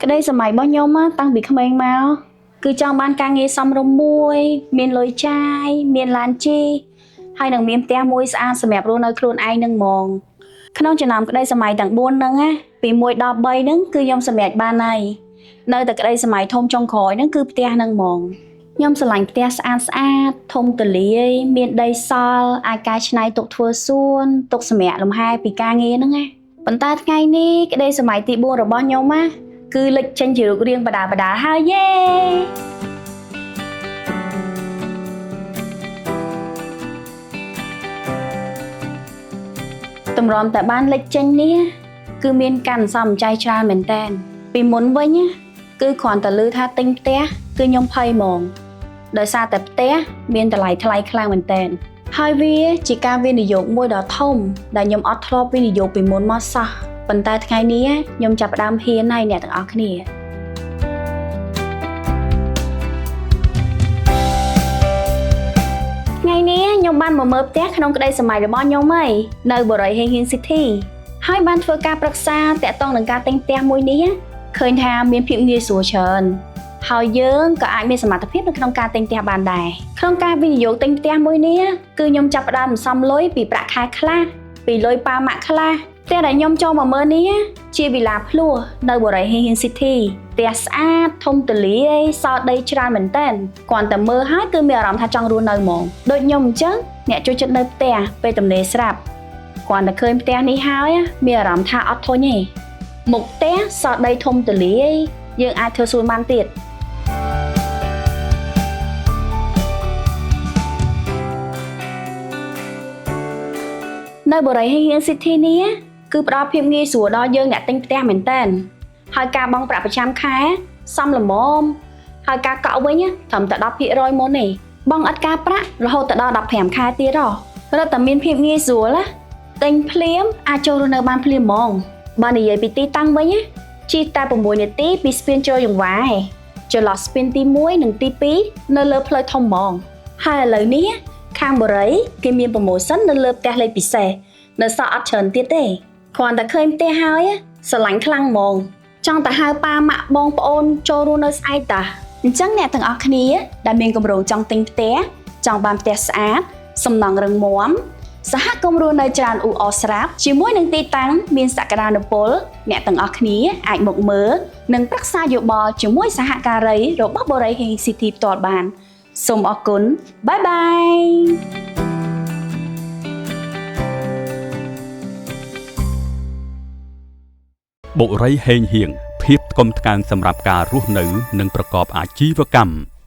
ក្តីសម័យរបស់ខ្ញុំតាំងពីក្មេងមកគឺចង់បានការងារសមរម្យមួយមានលុយចាយមានឡានជិះហើយនឹងមានផ្ទះមួយស្អាតសម្រាប់រស់នៅខ្លួនឯងនឹងហ្មងក្នុងចំណោមក្តីសម័យទាំង4ហ្នឹងណាពី1ដល់3ហ្នឹងគឺខ្ញុំសម្រេចបានហើយនៅតែក្តីសម័យធំចុងក្រោយហ្នឹងគឺផ្ទះហ្នឹងហ្មងខ្ញុំស្រឡាញ់ផ្ទះស្អាតធំទូលាយមានដីសល់អាចកែច្នៃទុកធ្វើសួនទុកសម្រាប់លំហែពីការងារហ្នឹងណាប៉ុន្តែថ្ងៃនេះក្តីសម័យទី4របស់ខ្ញុំណាគឺលេចចេញជារូបរាងបដាហើយយេតម្រាំតែបានលេចចេញនេះគឺមានការសំចៃច្រើនមែនតើពីមុនវិញគឺគ្រាន់តែឮថាទិញផ្ទះគឺខ្ញុំភ័យហ្មងដោយសារតែផ្ទះមានតម្លៃថ្លៃខ្លាំងមែនតើហើយវាជាការវិនិយោគមួយដ៏ធំដែលខ្ញុំអត់ធ្លាប់វិនិយោគពីមុនមកសោះប៉ុន្តែថ្ងៃនេះខ្ញុំចាប់ផ្ដើមហ៊ានហើយអ្នកទាំងអស់គ្នាថ្ងៃនេះខ្ញុំបានមកមើលផ្ទះក្នុងក្តីសម័យរបស់ខ្ញុំហើយនៅបរិយាហេងហៀងស៊ីធីហើយបានធ្វើការប្រឹក្សាតាក់ទងនឹងការទិញផ្ទះមួយនេះឃើញថាមានភាពងាយស្រួលច្រើនហើយយើងក៏អាចមានសមត្ថភាពនៅក្នុងការទិញផ្ទះបានដែរក្នុងការវិនិយោគទិញផ្ទះមួយនេះគឺខ្ញុំចាប់ផ្ដើមសន្សំលុយពីប្រាក់ខែខ្លះពីលុយប៉ាម៉ាក់ខ្លះផ្ទះដែលខ្ញុំចូលមកមើលនេះជាវិឡាភ្លោះនៅបរិយាហេងស៊ីធីផ្ទះស្អាតធំទូលាយសល់ដីច្រើនមែនតើគ្រាន់តែមើលហើយគឺមានអារម្មណ៍ថាចង់រស់នៅហ្មងដូចខ្ញុំអញ្ចឹងអ្នកចូលចិត្តនៅផ្ទះពេលទំនេរស្រាប់គ្រាន់តែឃើញផ្ទះនេះហើយមានអារម្មណ៍ថាអត់ធុញទេមុខផ្ទះសល់ដីធំទូលាយយើងអាចធ្វើសួនបានទៀតនៅបរិយាហេងស៊ីធីនេះគឺផ្ដល់ភាពងាយស្រួលដល់យើងអ្នកទិញផ្ទះមែនតើហើយការបង់ប្រាក់ប្រចាំខែសមល្មមហើយការកក់វិញត្រឹមតែ 10% មុនទេបង់ឥតការប្រាក់រហូតដល់15ខែទៀតរត់តែមានភាពងាយស្រួលទិញភ្លាមអាចចូលរស់នៅបានភ្លាមហ្មងបើនិយាយពីទីតាំងវិញជិះតែ6នាទីពីស្ពានចូលយង្វាចន្លោះស្ពានទី1និងទី2នៅលើផ្លូវធំហ្មងហើយឥឡូវនេះខាងបរិយគេមានប្រូម៉ូសិននៅលើផ្ទះលេខពិសេសនៅសល់អត់ច្រើនទៀតទេគ្រាន់តែឃើញផ្ទះហើយស្រឡាញ់ខ្លាំងហ្មងចង់ទៅហៅប៉ាម៉ាក់បងប្អូនចូលរស់នៅស្អែកតាអញ្ចឹងអ្នកទាំងអស់គ្នាដែលមានគម្រោងចង់ទិញផ្ទះចង់បានផ្ទះស្អាតសំណង់រឹងមាំសហគមន៍រស់នៅច្រើនអ៊ូអរស្រាប់ជាមួយនឹងទីតាំងមានសក្តានុពលអ្នកទាំងអស់គ្នាអាចមកមើលនិងប្រឹក្សាយោបល់ជាមួយសហការីរបស់បរិយាហេងស៊ីធីផ្ទាល់បានសូមអរគុណបាយបាយបុរីហេងហៀងភាពថ្កុំថ្កើងសម្រាប់ការរស់នៅនិងប្រកបអាជីវកម្ម